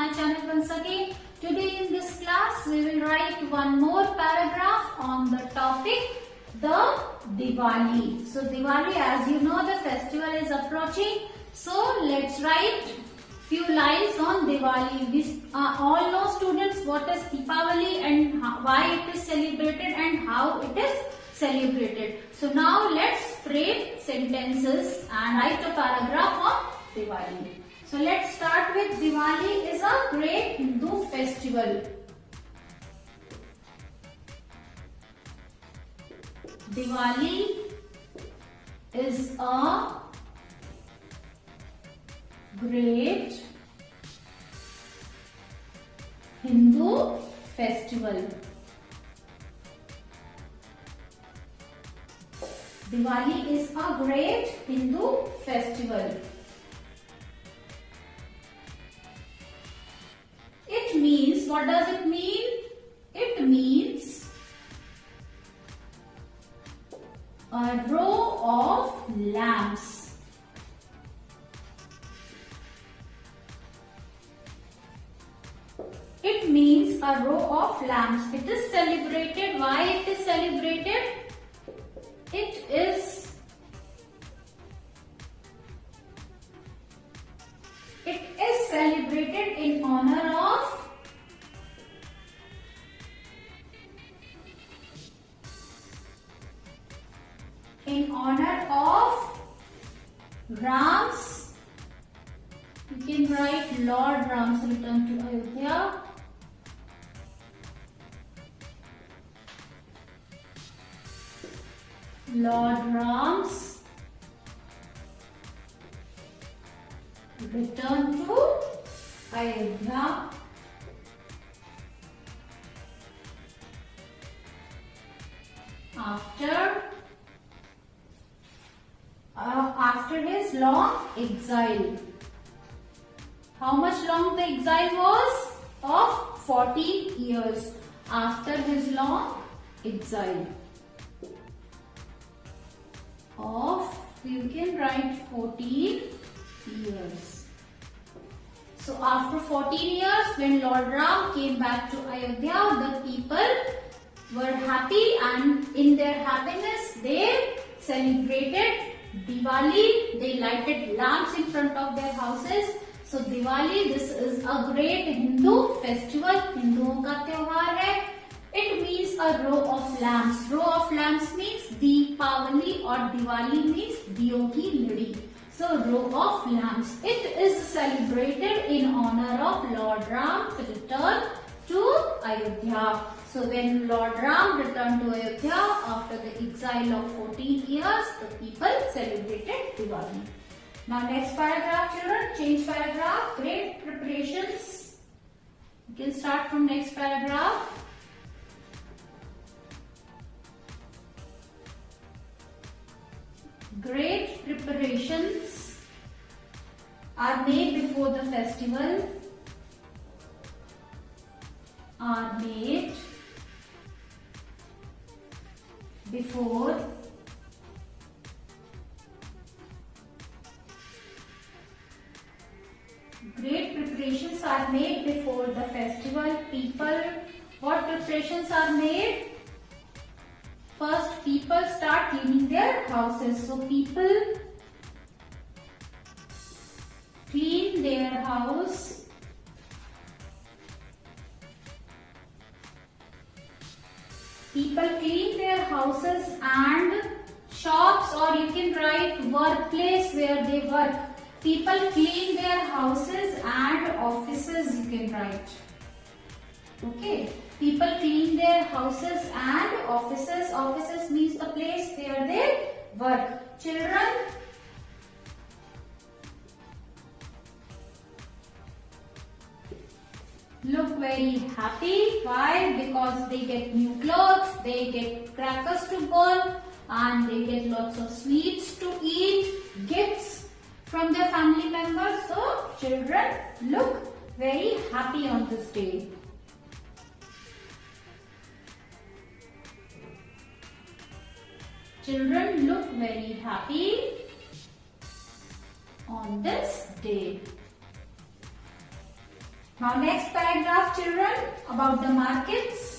my channel once again. Today in this class we will write one more paragraph on the topic the Diwali. So Diwali, as you know, the festival is approaching. So let's write few lines on Diwali. We all know, students, what is Deepavali and why it is celebrated and how it is celebrated. So now let's frame sentences and write a paragraph on Diwali. So let's start with Diwali is a great Hindu festival. Diwali is a great Hindu festival. Diwali is a great Hindu festival. It means, what does it mean? It means a row of lamps. It means a row of lamps. It is celebrated. Why it is celebrated? It is celebrated in honor of Ram's, you can write Lord Ram's return to Ayodhya. Lord Ram's return to Ayodhya. After his long exile. How much long the exile was? Of 14 years. After his long exile of, you can write 14 years. So after 14 years, when Lord Ram came back to Ayodhya, the people were happy, and in their happiness they celebrated Diwali. They lighted lamps in front of their houses. So Diwali, this is a great Hindu festival. हिंदुओं का त्योहार है. It means a row of lamps. Row of lamps means Deepavali, or Diwali means दियों की लड़ी. So row of lamps. It is celebrated in honor of Lord Ram's return to Ayodhya. So when Lord Ram returned to Ayodhya after the exile of 14 years, the people celebrated Diwali. Now next paragraph, children, change paragraph. Great preparations. You can start from next paragraph. Great preparations are made before the festival. Are made before Great preparations are made before the festival. People, what preparations are made? First, people start cleaning their houses. So people clean their house. People clean their houses and shops, or you can write workplace where they work. People clean their houses and offices, you can write. Okay. People clean their houses and offices. Offices means the place where they work. Children, look very happy. Why? Because they get new clothes, they get crackers to burn, and they get lots of sweets to eat, gifts from their family members. So children look very happy on this day. Children look very happy on this day. Now next paragraph, children, about the markets.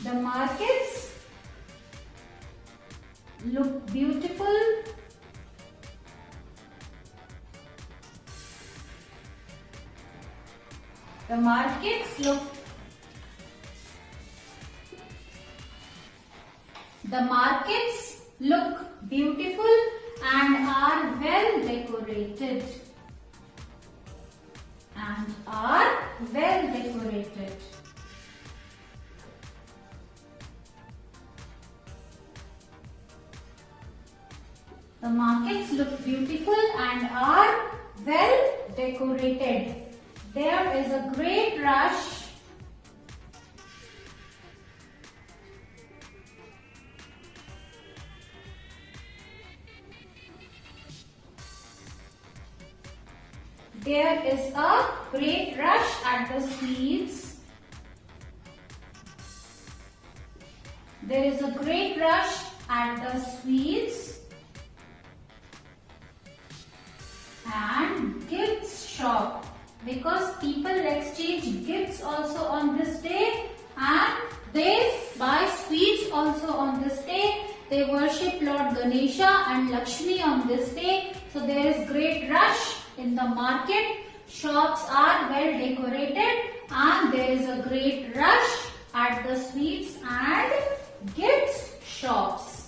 The markets look beautiful The markets look beautiful and are well decorated. The markets look beautiful and are well decorated. There is a great rush at the sweets. There is a great rush at the sweets and gifts shop, because people exchange gifts also on this day and they buy sweets also on this day. They worship Lord Ganesha and Lakshmi on this day. So there is great rush in the market. Shops are well decorated and there is a great rush at the sweets and gifts shops.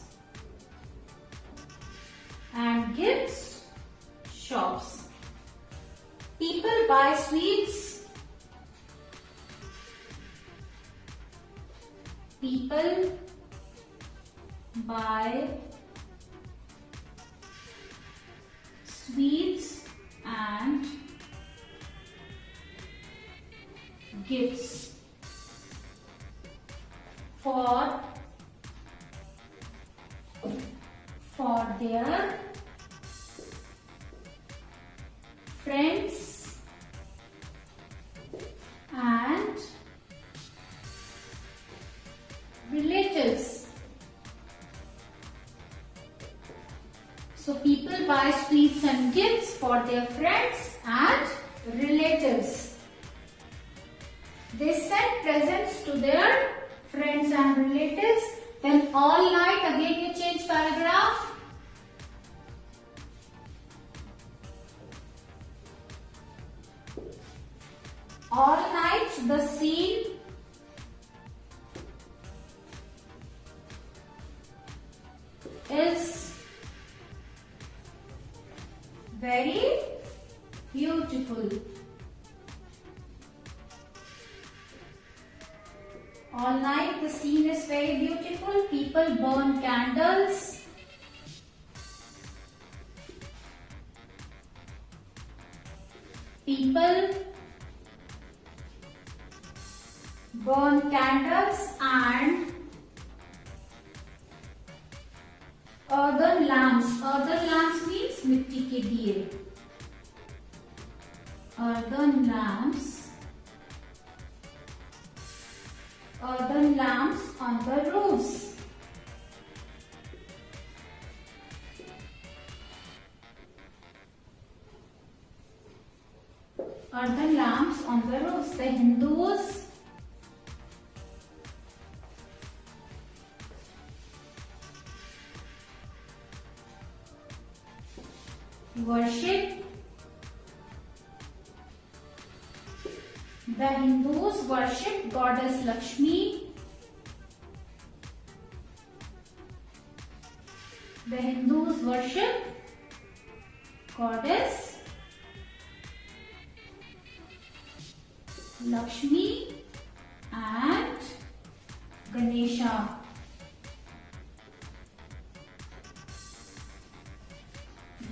People buy sweets. People buy sweets and gifts for their friends and relatives. So people buy sweets and gifts for their friends and relatives. They send presents to their friends and relatives. Then all night, again you change paragraph. All night the scene is very beautiful. All night the scene is very beautiful. People burn candles. People burn candles and earthen lamps. Earthen lamps means mitti ke diye. Earthen lamps on the roofs. Earthen lamps on the roofs. The Hindus worship Goddess Lakshmi. The Hindus worship Goddess Lakshmi and Ganesha.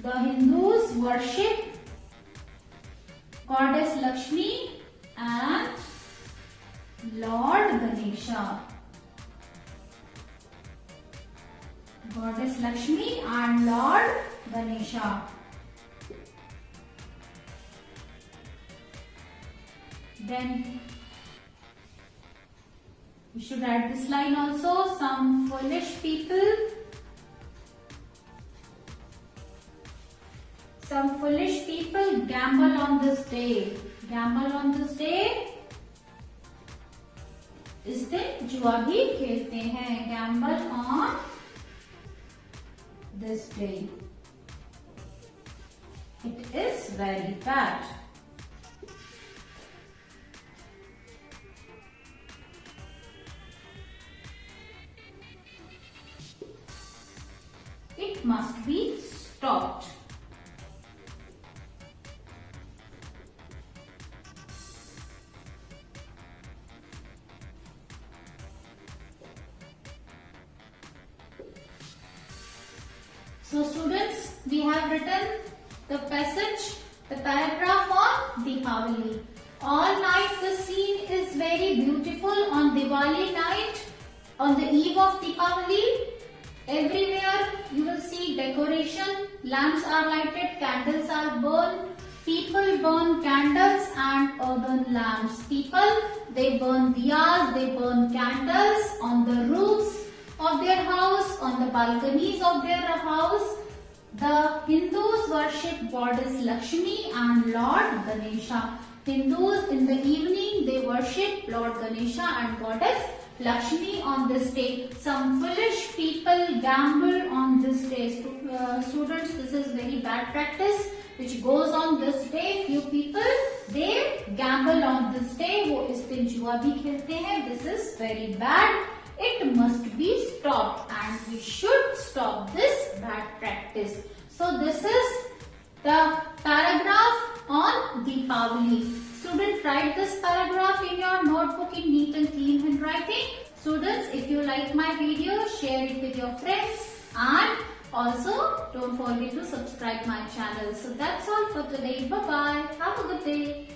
The Hindus worship Goddess Lakshmi and Lord Ganesha. Goddess Lakshmi and Lord Ganesha. Then we should add this line also. Some foolish people some foolish people gamble on this day. Gamble on this day. इस दिन जुआ भी खेलते हैं. Gamble on this day. It is very bad. It must be stopped. So students, we have written the passage, the paragraph on Deepavali. All night the scene is very beautiful on Diwali night, on the eve of Deepavali. Everywhere you will see decoration, lamps are lighted, candles are burned. People burn candles and earthen lamps. People, they burn diyas, they burn candles on the roofs of their house, on the balconies of their house. The Hindus worship goddess Lakshmi and Lord Ganesha. Hindus in the evening they worship Lord Ganesha and goddess Lakshmi on this day. Some foolish people gamble on this day. Students, this is very bad practice which goes on this day. Few people they gamble on this day. वो इस दिन जुआ भी खेलते हैं. This is very bad. It must be stopped and we should stop this bad practice. So this is the paragraph on Deepavali. Student, write this paragraph in your notebook in neat and clean handwriting. Students, if you like my video, share it with your friends and also don't forget to subscribe my channel. So that's all for today. Bye bye. Have a good day.